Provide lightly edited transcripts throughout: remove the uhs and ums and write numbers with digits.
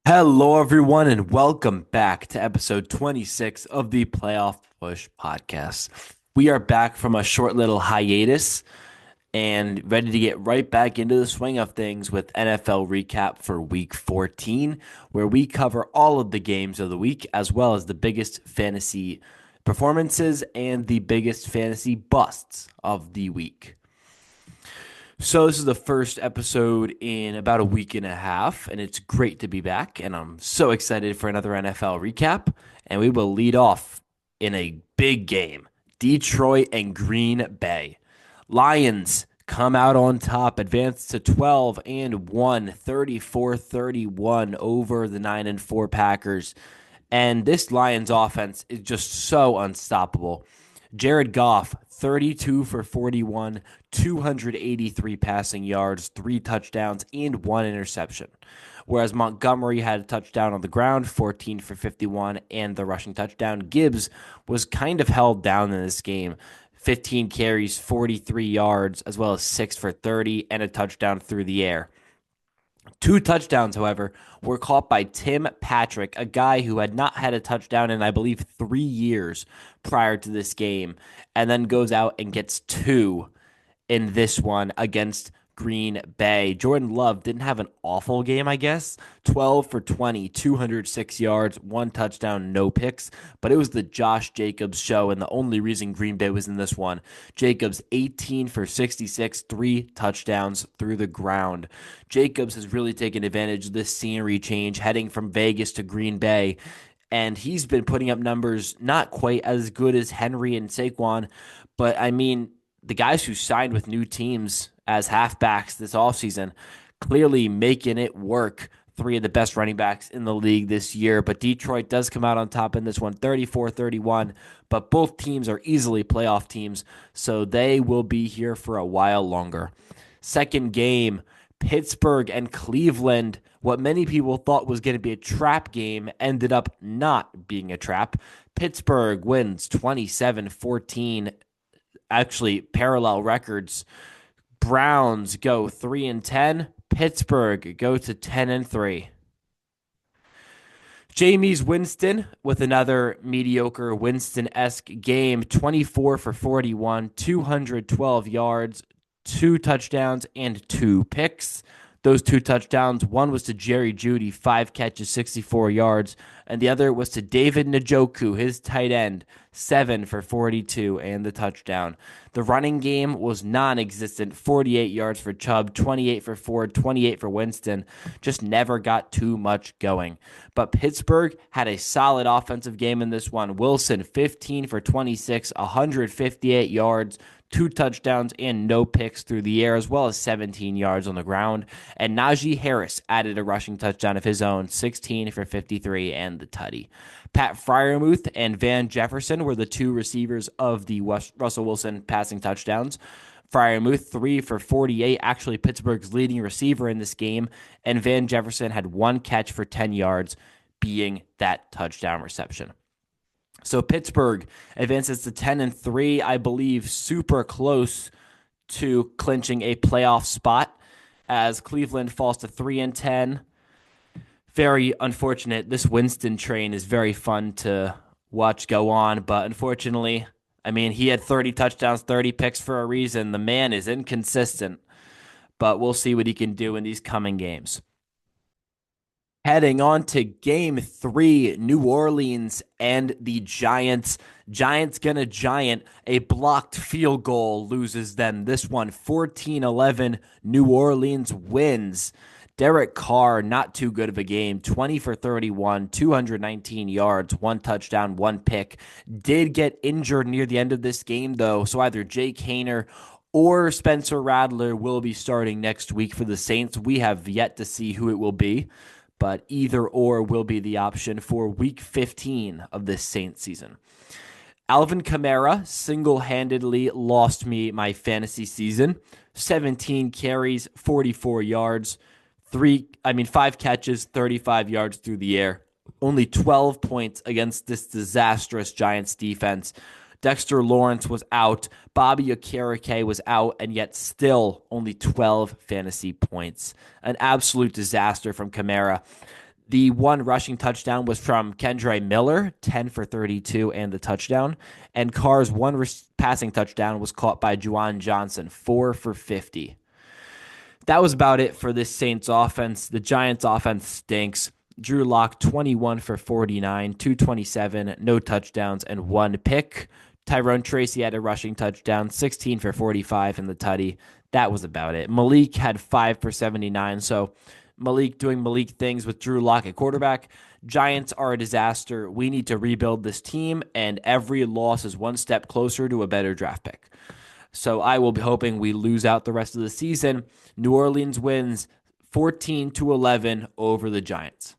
Hello, everyone, and welcome back to episode 26 of the Playoff Push podcast. We are back from a short little hiatus and ready to get right back into the swing of things with NFL recap for week 14, where we cover all of the games of the week, as well as the biggest fantasy performances and the biggest fantasy busts of the week. So this is the first episode in about a week and a half, and it's great to be back. And I'm so excited for another NFL recap. And we will lead off in a big game: Detroit and Green Bay. Lions come out on top, advance to 12 and 1, 34-31 over the 9-4 Packers. And this Lions offense is just so unstoppable. Jared Goff, 32 for 41, 283 passing yards, 3 touchdowns, and 1 interception. Whereas Montgomery had a touchdown on the ground, 14 for 51, and the rushing touchdown. Gibbs was kind of held down in this game. 15 carries, 43 yards, as well as 6 for 30, and a touchdown through the air. 2 touchdowns, however, were caught by Tim Patrick, a guy who had not had a touchdown in, I believe, 3 years prior to this game, and then goes out and gets two in this one against Green Bay. Jordan Love didn't have an awful game, I guess. 12 for 20, 206 yards, 1 touchdown, no picks. But it was the Josh Jacobs show, and the only reason Green Bay was in this one. Jacobs, 18 for 66, 3 touchdowns through the ground. Jacobs has really taken advantage of this scenery change, heading from Vegas to Green Bay. And he's been putting up numbers not quite as good as Henry and Saquon. But, I mean, the guys who signed with new teams as halfbacks this offseason clearly making it work. Three of the best running backs in the league this year. But Detroit does come out on top in this one, 34-31. But both teams are easily playoff teams, so they will be here for a while longer. Second game, Pittsburgh and Cleveland. What many people thought was going to be a trap game ended up not being a trap. Pittsburgh wins 27-14. Actually, parallel records. Browns go 3-10. Pittsburgh go to 10-3. Jameis Winston with another mediocre Winston-esque game, 24 for 41, 212 yards, 2 touchdowns, and 2 picks. Those 2 touchdowns, one was to Jerry Jeudy, 5 catches, 64 yards, and the other was to David Njoku, his tight end, 7 for 42 and the touchdown. The running game was non-existent, 48 yards for Chubb, 28 for Ford, 28 for Winston. Just never got too much going. But Pittsburgh had a solid offensive game in this one. Wilson, 15 for 26, 158 yards, 2 touchdowns, and no picks through the air, as well as 17 yards on the ground. And Najee Harris added a rushing touchdown of his own, 16 for 53 and the tutty. Pat Freiermuth and Van Jefferson were the two receivers of the Russell Wilson passing touchdowns. Freiermuth, 3 for 48, actually Pittsburgh's leading receiver in this game, and Van Jefferson had 1 catch for 10 yards, being that touchdown reception. So Pittsburgh advances to 10-3, I believe, super close to clinching a playoff spot, as Cleveland falls to 3-10. Very unfortunate. This Winston train is very fun to watch go on, but unfortunately, I mean, he had 30 touchdowns, 30 picks for a reason. The man is inconsistent, but we'll see what he can do in these coming games. Heading on to game 3, New Orleans and the Giants. Giants gonna giant. A blocked field goal loses them. This one, 14-11. New Orleans wins. Derek Carr, not too good of a game. 20 for 31, 219 yards, 1 touchdown, 1 pick. Did get injured near the end of this game, though, so either Jake Haener or Spencer Rattler will be starting next week for the Saints. We have yet to see who it will be, but either or will be the option for week 15 of this Saints season. Alvin Kamara single-handedly lost me my fantasy season. 17 carries, 44 yards, 5 catches, 35 yards through the air. Only 12 points against this disastrous Giants defense. Dexter Lawrence was out. Bobby Okereke was out, and yet still only 12 fantasy points. An absolute disaster from Kamara. The one rushing touchdown was from Kendre Miller, 10 for 32 and the touchdown. And Carr's one passing touchdown was caught by Juwan Johnson, 4 for 50. That was about it for this Saints offense. The Giants offense stinks. Drew Lock, 21 for 49, 227, no touchdowns, and one pick. Tyrone Tracy had a rushing touchdown, 16 for 45 in the tutty. That was about it. Malik had 5 for 79. So Malik doing Malik things with Drew Lock at quarterback. Giants are a disaster. We need to rebuild this team, and every loss is one step closer to a better draft pick. So I will be hoping we lose out the rest of the season. New Orleans wins 14-11 over the Giants.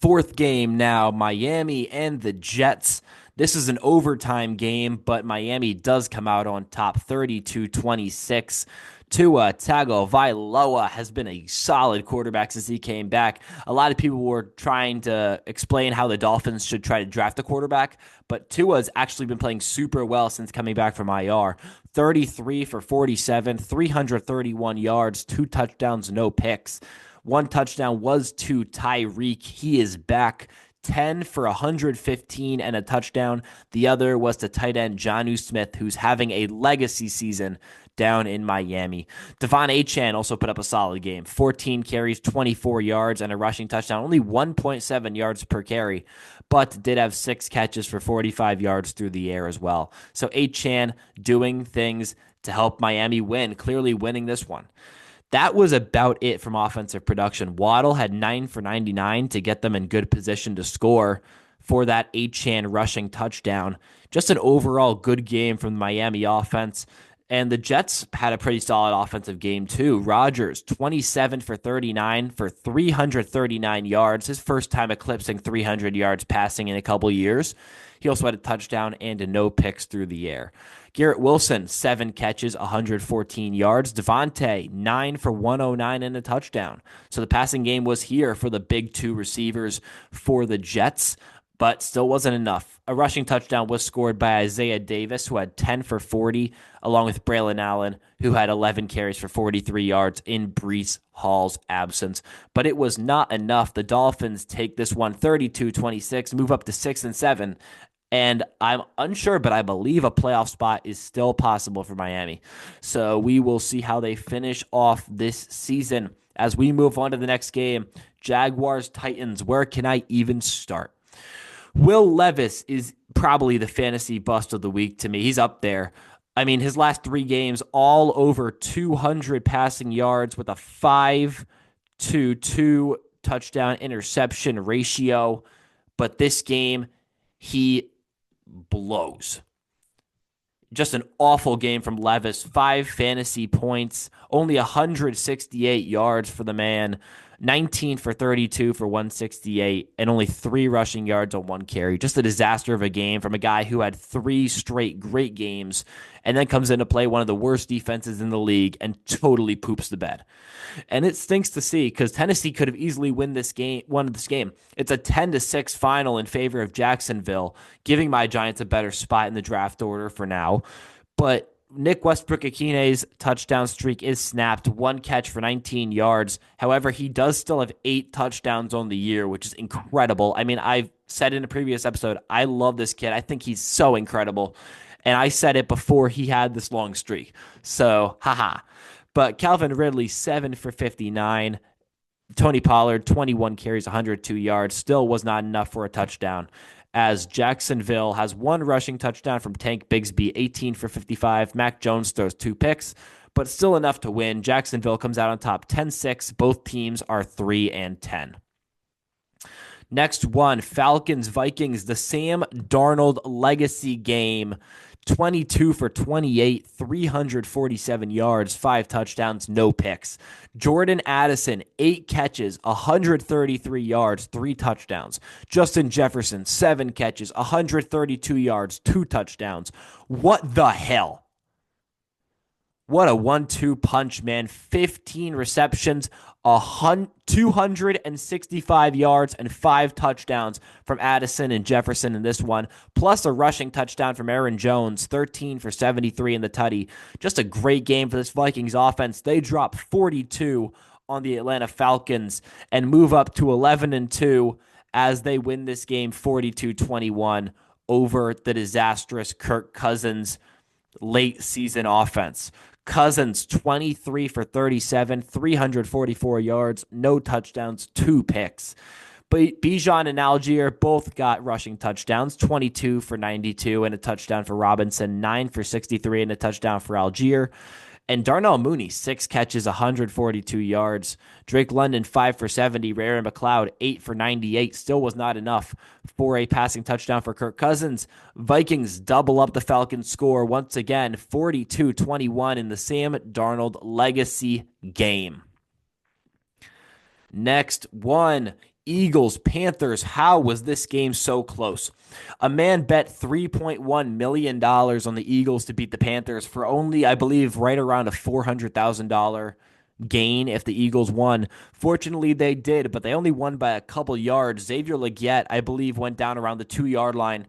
Fourth game now, Miami and the Jets. This is an overtime game, but Miami does come out on top 32-26. Tua Tagovailoa has been a solid quarterback since he came back. A lot of people were trying to explain how the Dolphins should try to draft a quarterback, but Tua's actually been playing super well since coming back from IR. 33 for 47, 331 yards, 2 touchdowns, no picks. One touchdown was to Tyreek. He is back. 10 for 115 and a touchdown. The other was to tight end Jonnu Smith, who's having a legacy season down in Miami. Devon Achane also put up a solid game. 14 carries, 24 yards, and a rushing touchdown. Only 1.7 yards per carry, but did have 6 catches for 45 yards through the air as well. So Achane doing things to help Miami win, clearly winning this one. That was about it from offensive production. Waddle had 9 for 99 to get them in good position to score for that Achane rushing touchdown. Just an overall good game from the Miami offense. And the Jets had a pretty solid offensive game too. Rodgers, 27 for 39 for 339 yards. His first time eclipsing 300 yards passing in a couple years. He also had a touchdown and a no picks through the air. Garrett Wilson, 7 catches, 114 yards. Devontae, 9 for 109 and a touchdown. So the passing game was here for the big 2 receivers for the Jets, but still wasn't enough. A rushing touchdown was scored by Isaiah Davis, who had 10 for 40, along with Braylon Allen, who had 11 carries for 43 yards in Breece Hall's absence. But it was not enough. The Dolphins take this one 32-26, move up to 6-7. And I'm unsure, but I believe a playoff spot is still possible for Miami. So we will see how they finish off this season. As we move on to the next game, Jaguars-Titans, where can I even start? Will Levis is probably the fantasy bust of the week to me. He's up there. I mean, his last 3 games, all over 200 passing yards with a 5-2 touchdown interception ratio. But this game, he blows. Just an awful game from Levis. 5 fantasy points, only 168 yards for the man, 19 for 32 for 168, and only 3 rushing yards on 1 carry. Just a disaster of a game from a guy who had 3 straight great games and then comes in to play one of the worst defenses in the league and totally poops the bed. And it stinks to see because Tennessee could have easily won this game. It's a 10-6 final in favor of Jacksonville, giving my Giants a better spot in the draft order for now. But Nick Westbrook-Akine's touchdown streak is snapped. 1 catch for 19 yards. However, he does still have 8 touchdowns on the year, which is incredible. I mean, I've said in a previous episode, I love this kid. I think he's so incredible. And I said it before he had this long streak. So, haha. But Calvin Ridley, 7 for 59. Tony Pollard, 21 carries, 102 yards. Still was not enough for a touchdown, as Jacksonville has 1 rushing touchdown from Tank Bigsby, 18 for 55. Mac Jones throws 2 picks, but still enough to win. Jacksonville comes out on top 10-6. Both teams are 3-10. Next one, Falcons-Vikings, the Sam Darnold legacy game. 22 for 28, 347 yards, 5 touchdowns, no picks. Jordan Addison, 8 catches, 133 yards, 3 touchdowns. Justin Jefferson, 7 catches, 132 yards, 2 touchdowns. What the hell? What a 1-2 punch, man. 15 receptions, 265 yards, and 5 touchdowns from Addison and Jefferson in this one, plus a rushing touchdown from Aaron Jones, 13 for 73 in the tutty. Just a great game for this Vikings offense. They drop 42 on the Atlanta Falcons and move up to 11-2 as they win this game 42-21 over the disastrous Kirk Cousins late season offense. Cousins 23 for 37, 344 yards, no touchdowns, 2 picks. But Bijan and Algier both got rushing touchdowns, 22 for 92 and a touchdown for Robinson, 9 for 63 and a touchdown for Algier. And Darnell Mooney, 6 catches, 142 yards. Drake London, 5 for 70. Ray McLeod, 8 for 98. Still was not enough for a passing touchdown for Kirk Cousins. Vikings double up the Falcons score once again, 42-21 in the Sam Darnold legacy game. Next one, Eagles, Panthers. How was this game so close? A man bet $3.1 million on the Eagles to beat the Panthers for only, I believe, right around a $400,000 gain if the Eagles won. Fortunately, they did, but they only won by a couple yards. Xavier Legette, I believe, went down around the 2-yard line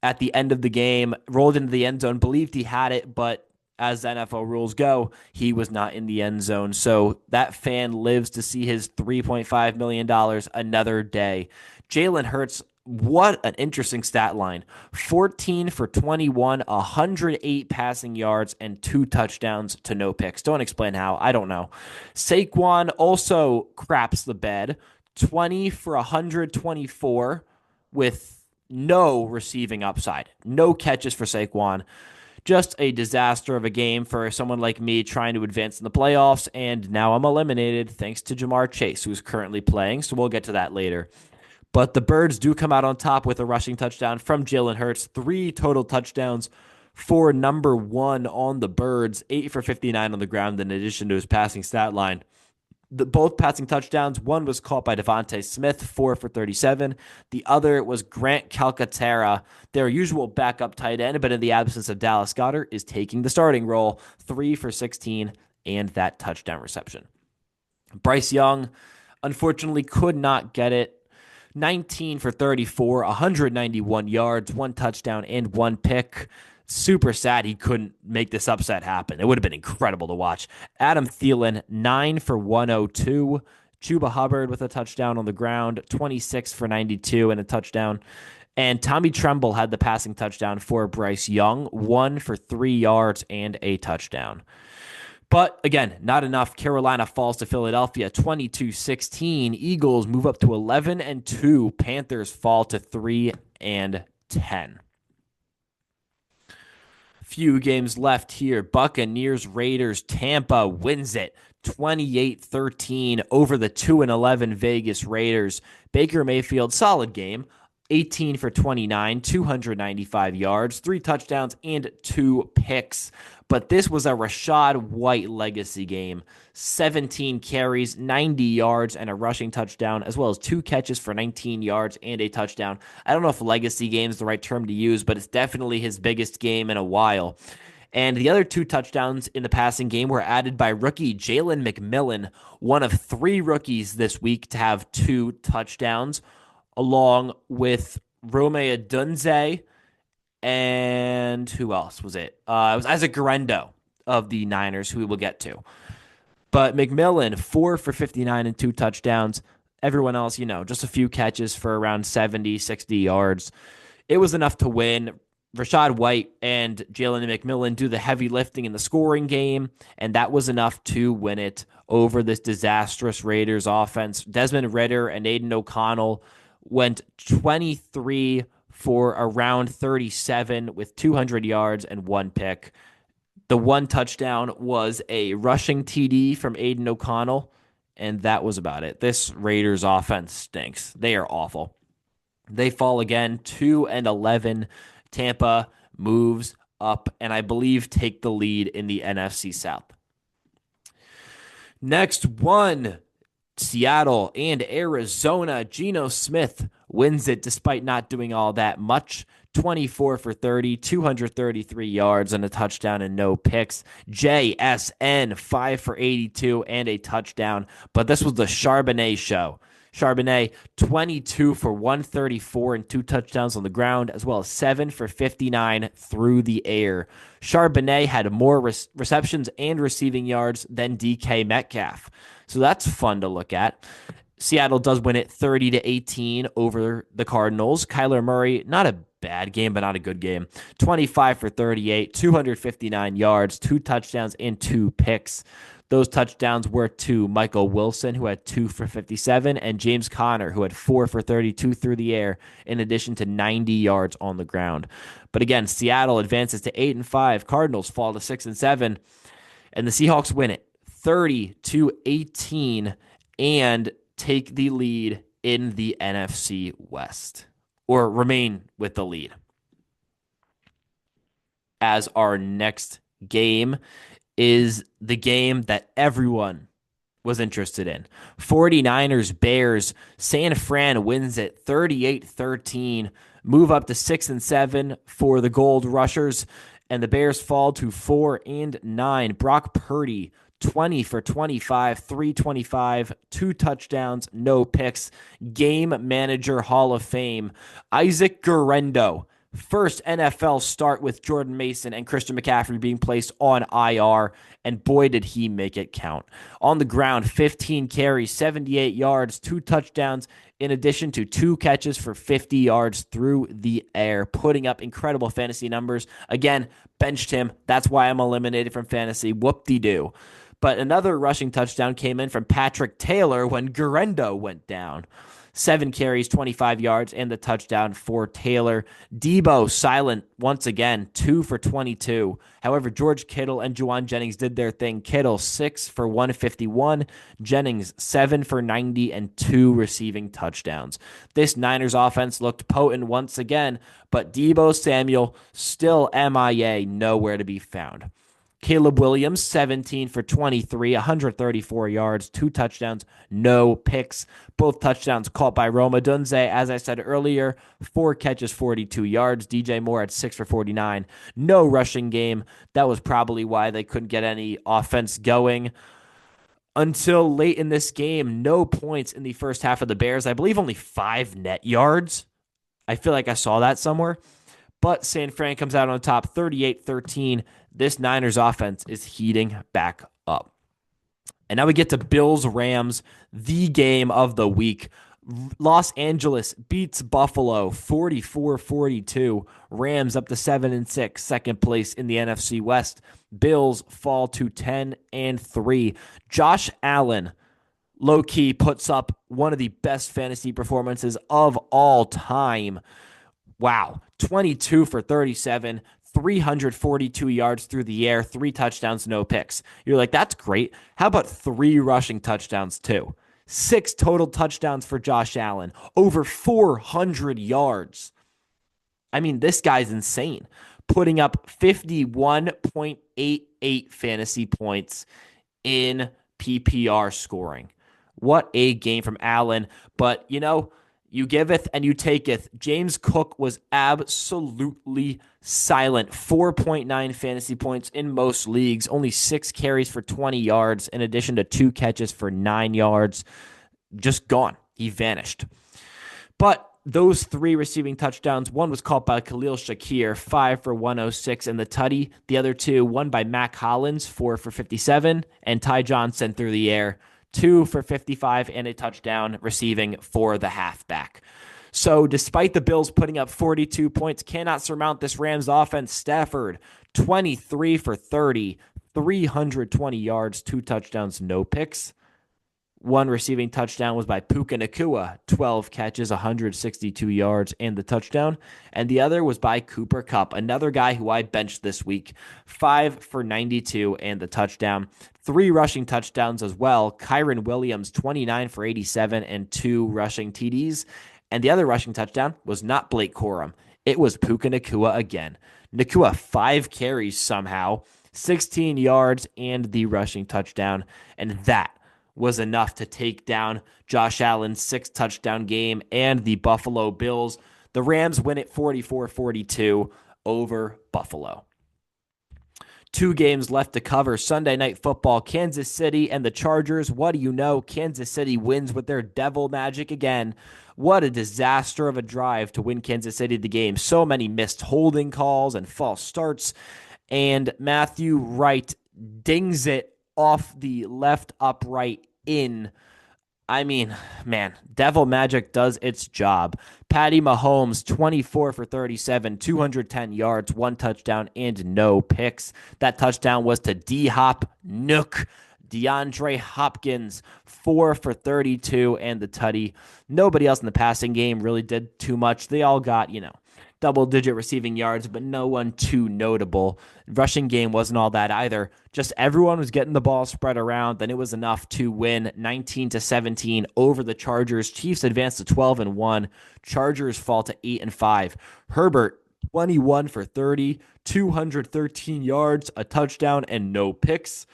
at the end of the game, rolled into the end zone, believed he had it, but as NFL rules go, he was not in the end zone. So that fan lives to see his $3.5 million another day. Jalen Hurts, what an interesting stat line. 14 for 21, 108 passing yards, and 2 touchdowns to no picks. Don't explain how. I don't know. Saquon also craps the bed. 20 for 124 with no receiving upside. No catches for Saquon. Just a disaster of a game for someone like me trying to advance in the playoffs, and now I'm eliminated thanks to Jamar Chase, who's currently playing, so we'll get to that later. But the Birds do come out on top with a rushing touchdown from Jalen Hurts, 3 total touchdowns for number 1 on the Birds, 8 for 59 on the ground in addition to his passing stat line. Both passing touchdowns, one was caught by Devontae Smith, 4 for 37. The other was Grant Calcaterra, their usual backup tight end, but in the absence of Dallas Goedert, is taking the starting role, 3 for 16, and that touchdown reception. Bryce Young, unfortunately, could not get it. 19 for 34, 191 yards, 1 touchdown, and 1 pick. Super sad he couldn't make this upset happen. It would have been incredible to watch. Adam Thielen, 9 for 102. Chuba Hubbard with a touchdown on the ground, 26 for 92 and a touchdown. And Tommy Tremble had the passing touchdown for Bryce Young, 1 for 3 yards and a touchdown. But again, not enough. Carolina falls to Philadelphia, 22-16. Eagles move up to 11-2. Panthers fall to 3-10. Few games left here. Buccaneers, Raiders, Tampa wins it 28-13 over the 2-11 Vegas Raiders. Baker Mayfield, solid game. 18 for 29, 295 yards, 3 touchdowns, and 2 picks. But this was a Rachaad White legacy game. 17 carries, 90 yards, and a rushing touchdown, as well as 2 catches for 19 yards and a touchdown. I don't know if legacy game is the right term to use, but it's definitely his biggest game in a while. And the other 2 touchdowns in the passing game were added by rookie Jalen McMillan, one of 3 rookies this week to have 2 touchdowns, along with Rome Odunze, and who else was it? It was Isaac Guerendo of the Niners, who we will get to. But McMillan, 4 for 59 and 2 touchdowns. Everyone else, just a few catches for around 70, 60 yards. It was enough to win. Rachaad White and Jalen McMillan do the heavy lifting in the scoring game, and that was enough to win it over this disastrous Raiders offense. Desmond Ridder and Aiden O'Connell went 23 for around 37 with 200 yards and 1 pick. The 1 touchdown was a rushing TD from Aiden O'Connell, and that was about it. This Raiders offense stinks. They are awful. They fall again, 2-11. Tampa moves up and I believe take the lead in the NFC South. Next one, Seattle and Arizona. Geno Smith wins it despite not doing all that much. 24 for 30, 233 yards and a touchdown and no picks. JSN, 5 for 82 and a touchdown. But this was the Charbonnet show. Charbonnet, 22 for 134 and 2 touchdowns on the ground, as well as 7 for 59 through the air. Charbonnet had more receptions and receiving yards than DK Metcalf. So that's fun to look at. Seattle does win it 30-18 over the Cardinals. Kyler Murray, not a bad game, but not a good game. 25 for 38, 259 yards, 2 touchdowns, and 2 picks. Those touchdowns were to Michael Wilson, who had 2 for 57, and James Conner, who had 4 for 32 through the air, in addition to 90 yards on the ground. But again, Seattle advances to 8-5. Cardinals fall to 6-7, and the Seahawks win it 30-18 and take the lead in the NFC West, or remain with the lead. As our next game is the game that everyone was interested in. 49ers Bears. San Fran wins it 38-13, move up to 6-7 for the Gold Rushers, and the Bears fall to 4-9. Brock Purdy, 20 for 25, 325, 2 touchdowns, no picks. Game Manager Hall of Fame, Isaac Guerendo. First NFL start with Jordan Mason and Christian McCaffrey being placed on IR, and boy, did he make it count. On the ground, 15 carries, 78 yards, 2 touchdowns, in addition to 2 catches for 50 yards through the air, putting up incredible fantasy numbers. Again, benched him. That's why I'm eliminated from fantasy. Whoop-de-doo. But another rushing touchdown came in from Patrick Taylor when Guerendo went down. 7 carries, 25 yards, and the touchdown for Taylor. Debo silent once again, 2 for 22. However, George Kittle and Juwan Jennings did their thing. Kittle, 6 for 151. Jennings, 7 for 90, and 2 receiving touchdowns. This Niners offense looked potent once again, but Debo Samuel still MIA, nowhere to be found. Caleb Williams, 17 for 23, 134 yards, 2 touchdowns, no picks. Both touchdowns caught by Rome Odunze. As I said earlier, 4 catches, 42 yards. DJ Moore at 6 for 49. No rushing game. That was probably why they couldn't get any offense going until late in this game. No points in the first half of the Bears. I believe only 5 net yards. I feel like I saw that somewhere. But San Fran comes out on top 38-13. This Niners offense is heating back up. And now we get to Bills-Rams, the game of the week. Los Angeles beats Buffalo 44-42. Rams up to 7-6, second place in the NFC West. Bills fall to 10-3. Josh Allen, low-key, puts up one of the best fantasy performances of all time. Wow, 22 for 37, 342 yards through the air, 3 touchdowns, no picks. You're like, that's great. How about 3 rushing touchdowns too? 6 total touchdowns for Josh Allen, over 400 yards. I mean, this guy's insane, putting up 51.88 fantasy points in PPR scoring. What a game from Allen. But, you know, you giveth and you taketh. James Cook was absolutely silent. 4.9 fantasy points in most leagues. Only 6 carries for 20 yards, in addition to 2 catches for 9 yards. Just gone. He vanished. But those 3 receiving touchdowns, one was caught by Khalil Shakir, 5 for 106 in the tutty. The other 2, one by Mac Hollins, 4 for 57, and Ty Johnson through the air, 2 for 55 and a touchdown receiving for the halfback. So despite the Bills putting up 42 points, cannot surmount this Rams offense. Stafford, 23 for 30, 320 yards, 2 touchdowns, no picks. 1 receiving touchdown was by Puka Nacua, 12 catches, 162 yards, and the touchdown. And the other was by Cooper Kupp, another guy who I benched this week, 5 for 92 and the touchdown. 3 rushing touchdowns as well. Kyren Williams, 29 for 87 and 2 rushing TDs. And the other rushing touchdown was not Blake Corum. It was Puka Nacua again. Nacua, 5 carries somehow, 16 yards, and the rushing touchdown. And that was enough to take down Josh Allen's 6-touchdown game and the Buffalo Bills. The Rams win it 44-42 over Buffalo. 2 games left to cover. Sunday Night Football, Kansas City and the Chargers. What do you know? Kansas City wins with their devil magic again. What a disaster of a drive to win Kansas City the game. So many missed holding calls and false starts. And Matthew Wright dings it off the left upright in. I mean, man, Devil Magic does its job. Patty Mahomes, 24 for 37, 210 yards, 1 touchdown, and no picks. That touchdown was to D-Hop Nook. DeAndre Hopkins, 4 for 32, and the tutty. Nobody else in the passing game really did too much. They all got, double-digit receiving yards, but no one too notable. Rushing game wasn't all that either. Just everyone was getting the ball spread around, and it was enough to win 19-17 over the Chargers. Chiefs advance to 12-1. Chargers fall to 8-5. Herbert, 21 for 30, 213 yards, a touchdown, and no picks.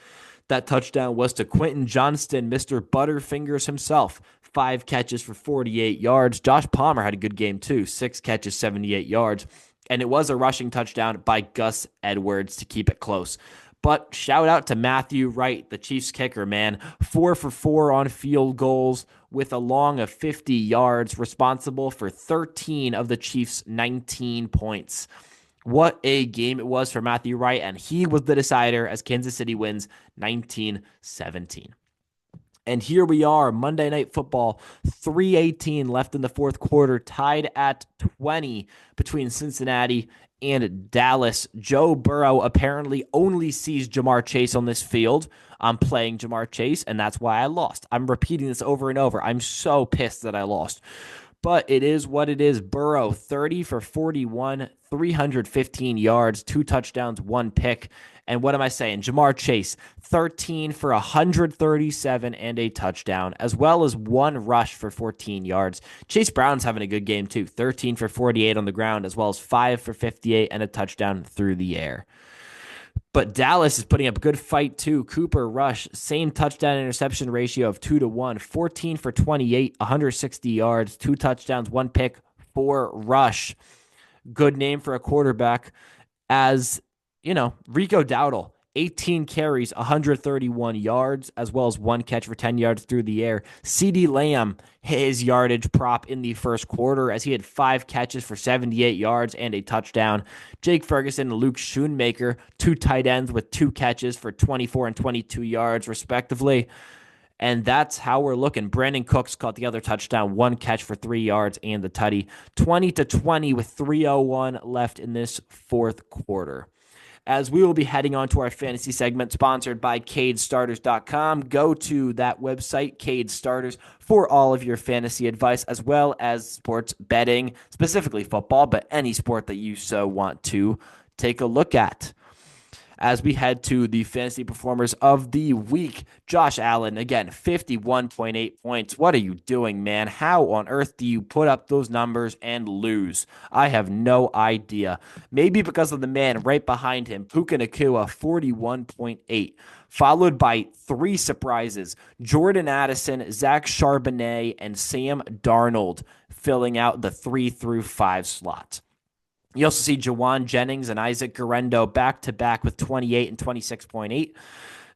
That touchdown was to Quentin Johnston, Mr. Butterfingers himself. 5 catches for 48 yards. Josh Palmer had a good game too. 6 catches, 78 yards. And it was a rushing touchdown by Gus Edwards to keep it close. But shout out to Matthew Wright, the Chiefs kicker, man. 4 for 4 on field goals with a long of 50 yards, responsible for 13 of the Chiefs' 19 points. What a game it was for Matthew Wright, and he was the decider as Kansas City wins 19-17. And here we are, Monday Night Football, 3:18 left in the fourth quarter, tied at 20 between Cincinnati and Dallas. Joe Burrow apparently only sees Jamar Chase on this field. I'm playing Jamar Chase, and that's why I lost. I'm repeating this over and over. I'm so pissed that I lost. But it is what it is. Burrow, 30 for 41, 315 yards, 2 touchdowns, 1 pick. And what am I saying? Jamar Chase, 13 for 137 and a touchdown, as well as 1 rush for 14 yards. Chase Brown's having a good game too. 13 for 48 on the ground, as well as 5 for 58 and a touchdown through the air. But Dallas is putting up a good fight too. Cooper Rush, same touchdown interception ratio of 2-1, 14 for 28, 160 yards, 2 touchdowns, 1 pick for Rush. Good name for a quarterback. As Rico Dowdle, 18 carries, 131 yards, as well as 1 catch for 10 yards through the air. CeeDee Lamb, his yardage prop in the first quarter, as he had 5 catches for 78 yards and a touchdown. Jake Ferguson and Luke Schoonmaker, 2 tight ends with 2 catches for 24 and 22 yards, respectively. And that's how we're looking. Brandon Cooks caught the other touchdown, 1 catch for 3 yards and the tutty. 20-20 with 3:01 left in this fourth quarter. As we will be heading on to our fantasy segment sponsored by CadeStarters.com. Go to that website, Cade Starters, for all of your fantasy advice, as well as sports betting, specifically football, but any sport that you so want to take a look at. As we head to the fantasy performers of the week, Josh Allen, again, 51.8 points. What are you doing, man? How on earth do you put up those numbers and lose? I have no idea. Maybe because of the man right behind him, Puka Nacua, 41.8, followed by 3 surprises, Jordan Addison, Zach Charbonnet, and Sam Darnold filling out the 3 through 5 slot. You also see Jawan Jennings and Isaac Guerrero back-to-back with 28 and 26.8.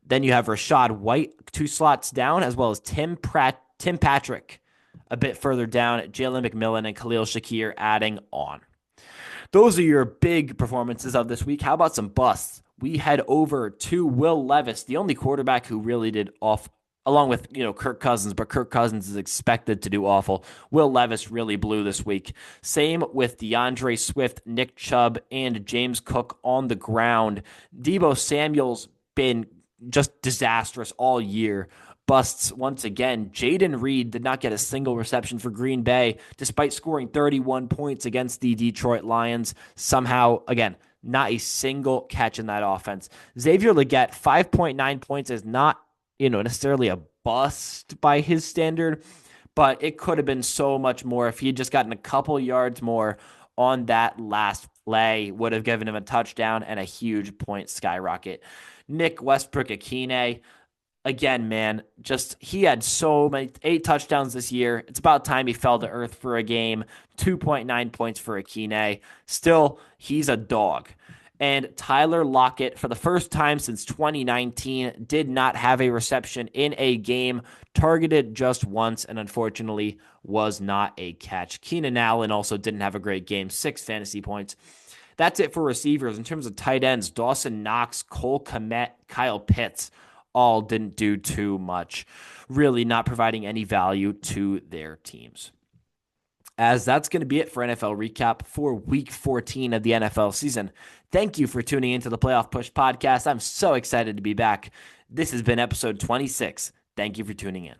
Then you have Rashad White 2 slots down, as well as Tim Patrick a bit further down, Jalen McMillan and Khalil Shakir adding on. Those are your big performances of this week. How about some busts? We head over to Will Levis, the only quarterback who really did off, along with Kirk Cousins, but Kirk Cousins is expected to do awful. Will Levis really blew this week. Same with DeAndre Swift, Nick Chubb, and James Cook on the ground. Deebo Samuel's been just disastrous all year. Busts once again. Jaden Reed did not get a single reception for Green Bay, despite scoring 31 points against the Detroit Lions. Somehow, again, not a single catch in that offense. Xavier Legette, 5.9 points is not necessarily a bust by his standard, but it could have been so much more if he had just gotten a couple yards more on that last play. Would have given him a touchdown and a huge point skyrocket. Nick Westbrook-Akine, again, man, he had so many, 8 touchdowns this year. It's about time he fell to earth for a game. 2.9 points for Akine. Still, he's a dog. And Tyler Lockett, for the first time since 2019, did not have a reception in a game, targeted just once, and unfortunately was not a catch. Keenan Allen also didn't have a great game, 6 fantasy points. That's it for receivers. In terms of tight ends, Dawson Knox, Cole Kmet, Kyle Pitts all didn't do too much, really not providing any value to their teams. As that's going to be it for NFL Recap for Week 14 of the NFL season. Thank you for tuning into the Playoff Push podcast. I'm so excited to be back. This has been episode 26. Thank you for tuning in.